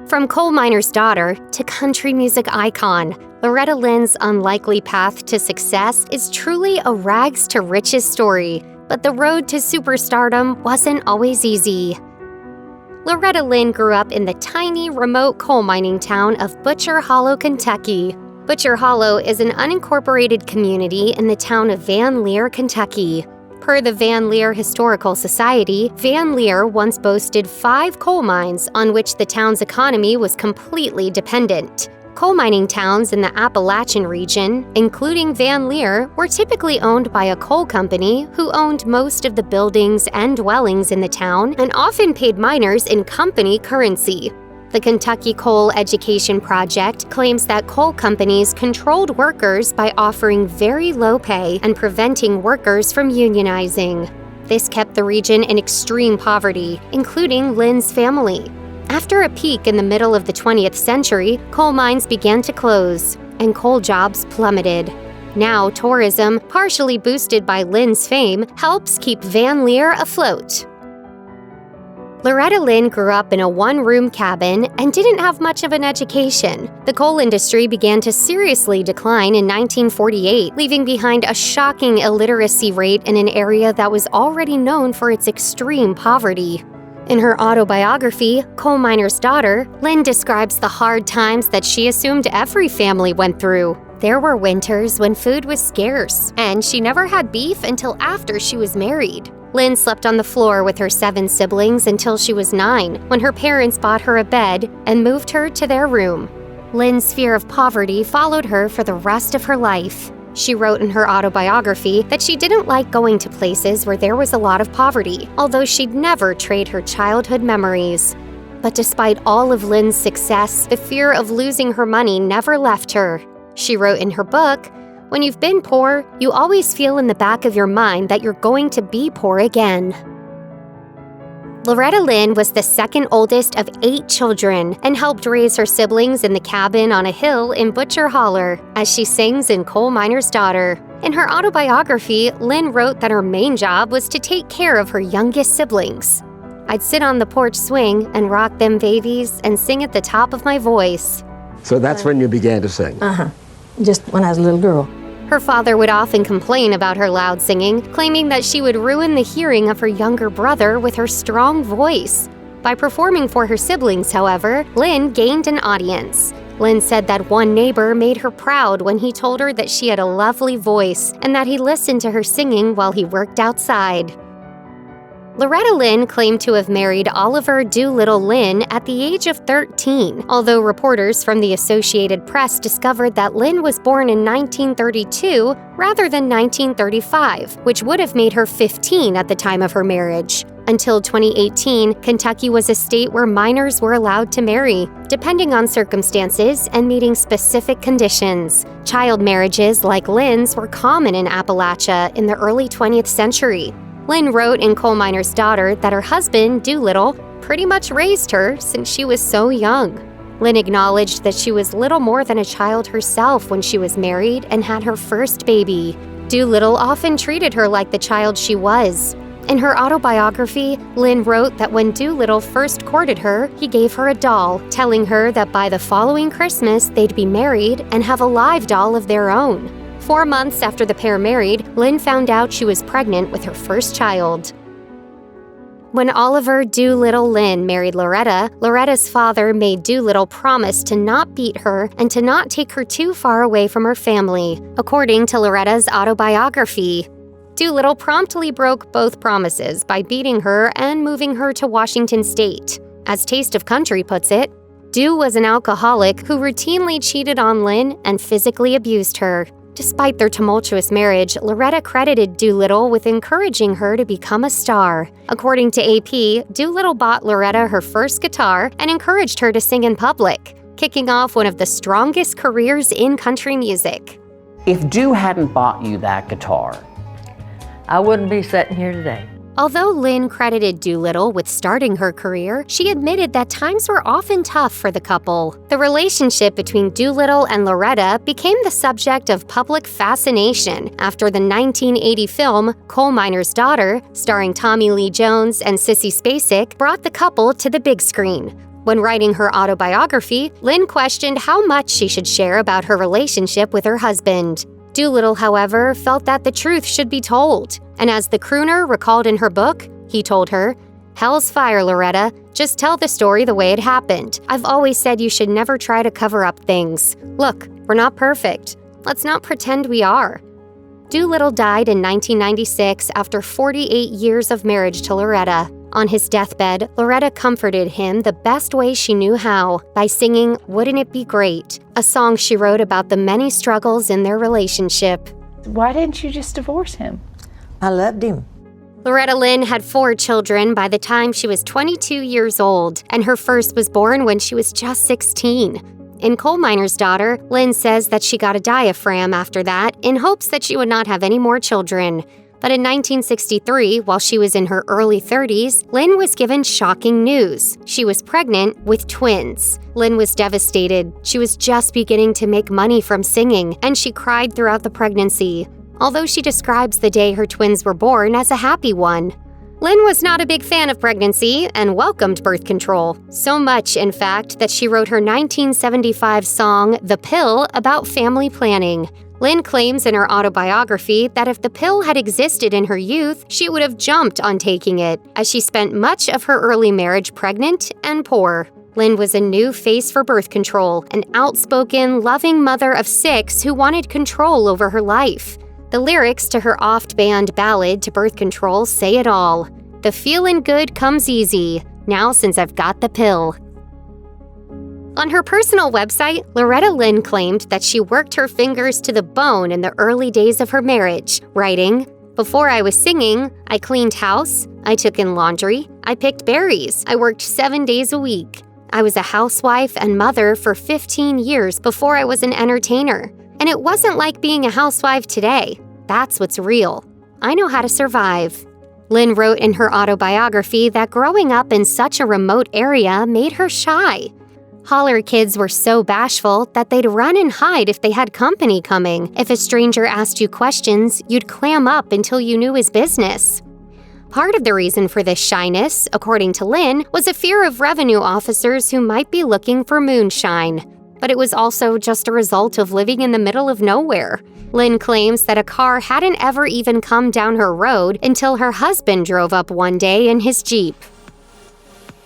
From coal miner's daughter to country music icon, Loretta Lynn's unlikely path to success is truly a rags to riches story, but the road to superstardom wasn't always easy. Loretta Lynn grew up in the tiny, remote coal mining town of Butcher Hollow, Kentucky. Butcher Hollow is an unincorporated community in the town of Van Lear, Kentucky. Per the Van Lear Historical Society, Van Lear once boasted 5 coal mines on which the town's economy was completely dependent. Coal mining towns in the Appalachian region, including Van Lear, were typically owned by a coal company who owned most of the buildings and dwellings in the town and often paid miners in company currency. The Kentucky Coal Education Project claims that coal companies controlled workers by offering very low pay and preventing workers from unionizing. This kept the region in extreme poverty, including Lynn's family. After a peak in the middle of the 20th century, coal mines began to close, and coal jobs plummeted. Now, tourism, partially boosted by Lynn's fame, helps keep Van Lear afloat. Loretta Lynn grew up in a one-room cabin and didn't have much of an education. The coal industry began to seriously decline in 1948, leaving behind a shocking illiteracy rate in an area that was already known for its extreme poverty. In her autobiography, Coal Miner's Daughter, Lynn describes the hard times that she assumed every family went through. There were winters when food was scarce, and she never had beef until after she was married. Lynn slept on the floor with her 7 siblings until she was 9, when her parents bought her a bed and moved her to their room. Lynn's fear of poverty followed her for the rest of her life. She wrote in her autobiography that she didn't like going to places where there was a lot of poverty, although she'd never trade her childhood memories. But despite all of Lynn's success, the fear of losing her money never left her. She wrote in her book, "When you've been poor, you always feel in the back of your mind that you're going to be poor again." Loretta Lynn was the second oldest of 8 children and helped raise her siblings in the cabin on a hill in Butcher Hollow, as she sings in Coal Miner's Daughter. In her autobiography, Lynn wrote that her main job was to take care of her youngest siblings. "I'd sit on the porch swing and rock them babies and sing at the top of my voice." So that's when you began to sing? Just when I was a little girl. Her father would often complain about her loud singing, claiming that she would ruin the hearing of her younger brother with her strong voice. By performing for her siblings, however, Lynn gained an audience. Lynn said that one neighbor made her proud when he told her that she had a lovely voice and that he listened to her singing while he worked outside. Loretta Lynn claimed to have married Oliver Doolittle Lynn at the age of 13, although reporters from the Associated Press discovered that Lynn was born in 1932 rather than 1935, which would have made her 15 at the time of her marriage. Until 2018, Kentucky was a state where minors were allowed to marry, depending on circumstances and meeting specific conditions. Child marriages like Lynn's were common in Appalachia in the early 20th century. Lynn wrote in Coal Miner's Daughter that her husband, Doolittle, pretty much raised her since she was so young. Lynn acknowledged that she was little more than a child herself when she was married and had her first baby. Doolittle often treated her like the child she was. In her autobiography, Lynn wrote that when Doolittle first courted her, he gave her a doll, telling her that by the following Christmas they'd be married and have a live doll of their own. 4 months after the pair married, Lynn found out she was pregnant with her first child. When Oliver Doolittle Lynn married Loretta, Loretta's father made Doolittle promise to not beat her and to not take her too far away from her family, according to Loretta's autobiography. Doolittle promptly broke both promises by beating her and moving her to Washington State. As Taste of Country puts it, Doo was an alcoholic who routinely cheated on Lynn and physically abused her. Despite their tumultuous marriage, Loretta credited Doolittle with encouraging her to become a star. According to AP, Doolittle bought Loretta her first guitar and encouraged her to sing in public, kicking off one of the strongest careers in country music. If Doo hadn't bought you that guitar, I wouldn't be sitting here today. Although Lynn credited Doolittle with starting her career, she admitted that times were often tough for the couple. The relationship between Doolittle and Loretta became the subject of public fascination after the 1980 film Coal Miner's Daughter, starring Tommy Lee Jones and Sissy Spacek, brought the couple to the big screen. When writing her autobiography, Lynn questioned how much she should share about her relationship with her husband. Doolittle, however, felt that the truth should be told, and as the crooner recalled in her book, he told her, "Hell's fire, Loretta. Just tell the story the way it happened. I've always said you should never try to cover up things. Look, we're not perfect. Let's not pretend we are." Doolittle died in 1996 after 48 years of marriage to Loretta. On his deathbed, Loretta comforted him the best way she knew how by singing "Wouldn't It Be Great?", a song she wrote about the many struggles in their relationship. Why didn't you just divorce him? I loved him. Loretta Lynn had 4 children by the time she was 22 years old, and her first was born when she was just 16. In Coal Miner's Daughter, Lynn says that she got a diaphragm after that in hopes that she would not have any more children. But in 1963, while she was in her early 30s, Lynn was given shocking news. She was pregnant with twins. Lynn was devastated. She was just beginning to make money from singing, and she cried throughout the pregnancy, although she describes the day her twins were born as a happy one. Lynn was not a big fan of pregnancy and welcomed birth control, so much, in fact, that she wrote her 1975 song, "The Pill," about family planning. Lynn claims in her autobiography that if the pill had existed in her youth, she would have jumped on taking it, as she spent much of her early marriage pregnant and poor. Lynn was a new face for birth control, an outspoken, loving mother of 6 who wanted control over her life. The lyrics to her oft-banned ballad to birth control say it all. "The feelin' good comes easy, now since I've got the pill." On her personal website, Loretta Lynn claimed that she worked her fingers to the bone in the early days of her marriage, writing, "Before I was singing, I cleaned house, I took in laundry, I picked berries, I worked 7 days a week. I was a housewife and mother for 15 years before I was an entertainer. And it wasn't like being a housewife today. That's what's real. I know how to survive." Lynn wrote in her autobiography that growing up in such a remote area made her shy. Holler kids were so bashful that they'd run and hide if they had company coming. If a stranger asked you questions, you'd clam up until you knew his business. Part of the reason for this shyness, according to Lynn, was a fear of revenue officers who might be looking for moonshine. But it was also just a result of living in the middle of nowhere. Lynn claims that a car hadn't ever even come down her road until her husband drove up one day in his Jeep.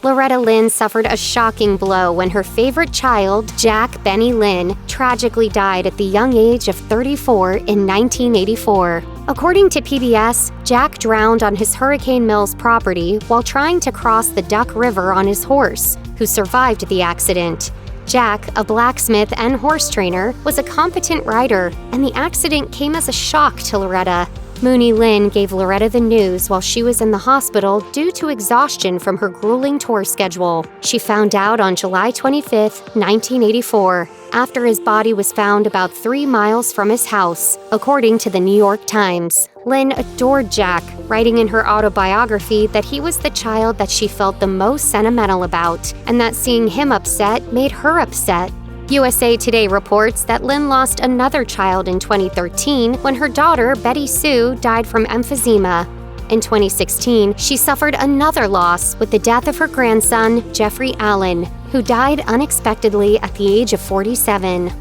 Loretta Lynn suffered a shocking blow when her favorite child, Jack Benny Lynn, tragically died at the young age of 34 in 1984. According to PBS, Jack drowned on his Hurricane Mills property while trying to cross the Duck River on his horse, who survived the accident. Jack, a blacksmith and horse trainer, was a competent rider, and the accident came as a shock to Loretta. Mooney Lynn gave Loretta the news while she was in the hospital due to exhaustion from her grueling tour schedule. She found out on July 25, 1984, after his body was found about 3 miles from his house, according to the New York Times. Lynn adored Jack, writing in her autobiography that he was the child that she felt the most sentimental about, and that seeing him upset made her upset. USA Today reports that Lynn lost another child in 2013 when her daughter, Betty Sue, died from emphysema. In 2016, she suffered another loss with the death of her grandson, Jeffrey Allen, who died unexpectedly at the age of 47.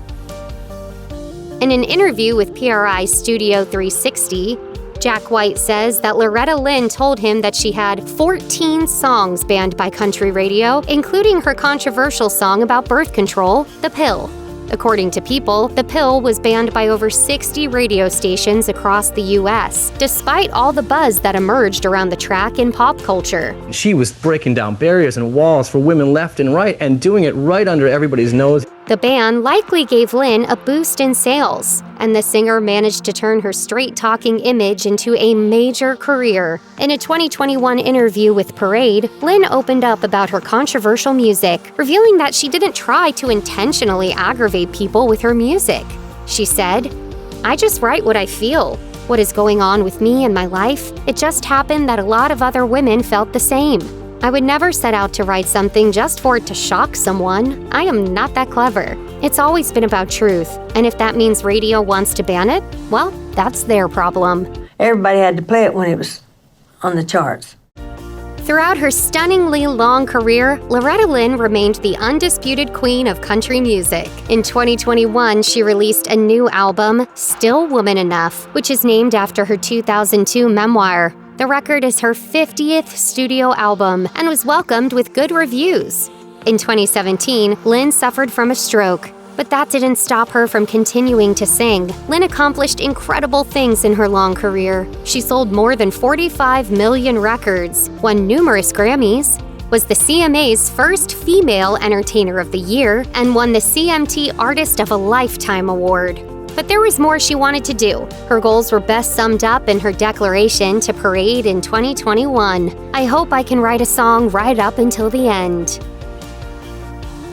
In an interview with PRI Studio 360, Jack White says that Loretta Lynn told him that she had 14 songs banned by country radio, including her controversial song about birth control, "The Pill." According to People, "The Pill" was banned by over 60 radio stations across the U.S., despite all the buzz that emerged around the track in pop culture. She was breaking down barriers and walls for women left and right and doing it right under everybody's nose. The ban likely gave Lynn a boost in sales, and the singer managed to turn her straight-talking image into a major career. In a 2021 interview with Parade, Lynn opened up about her controversial music, revealing that she didn't try to intentionally aggravate people with her music. She said, "I just write what I feel. What is going on with me in my life? It just happened that a lot of other women felt the same. I would never set out to write something just for it to shock someone. I am not that clever. It's always been about truth, and if that means radio wants to ban it, well, that's their problem." Everybody had to play it when it was on the charts. Throughout her stunningly long career, Loretta Lynn remained the undisputed queen of country music. In 2021, she released a new album, Still Woman Enough, which is named after her 2002 memoir. The record is her 50th studio album and was welcomed with good reviews. In 2017, Lynn suffered from a stroke, but that didn't stop her from continuing to sing. Lynn accomplished incredible things in her long career. She sold more than 45 million records, won numerous Grammys, was the CMA's first female entertainer of the year, and won the CMT Artist of a Lifetime award. But there was more she wanted to do. Her goals were best summed up in her declaration to Parade in 2021. "I hope I can write a song right up until the end."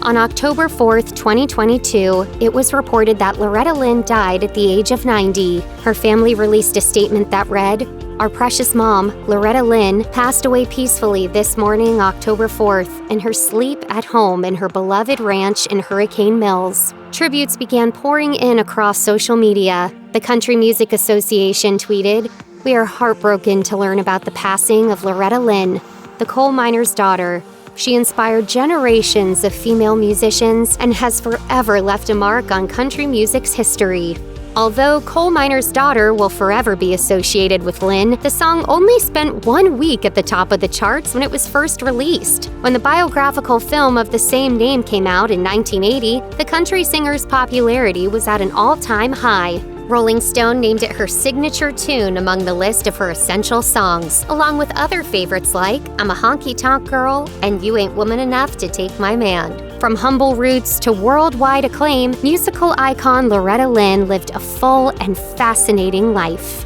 On October 4th, 2022, it was reported that Loretta Lynn died at the age of 90. Her family released a statement that read, "Our precious mom, Loretta Lynn, passed away peacefully this morning, October 4th, in her sleep at home in her beloved ranch in Hurricane Mills." Tributes began pouring in across social media. The Country Music Association tweeted, "We are heartbroken to learn about the passing of Loretta Lynn, the coal miner's daughter. She inspired generations of female musicians and has forever left a mark on country music's history." Although Coal Miner's Daughter will forever be associated with Lynn, the song only spent 1 week at the top of the charts when it was first released. When the biographical film of the same name came out in 1980, the country singer's popularity was at an all-time high. Rolling Stone named it her signature tune among the list of her essential songs, along with other favorites like "I'm a Honky-Tonk Girl" and "You Ain't Woman Enough to Take My Man." From humble roots to worldwide acclaim, musical icon Loretta Lynn lived a full and fascinating life.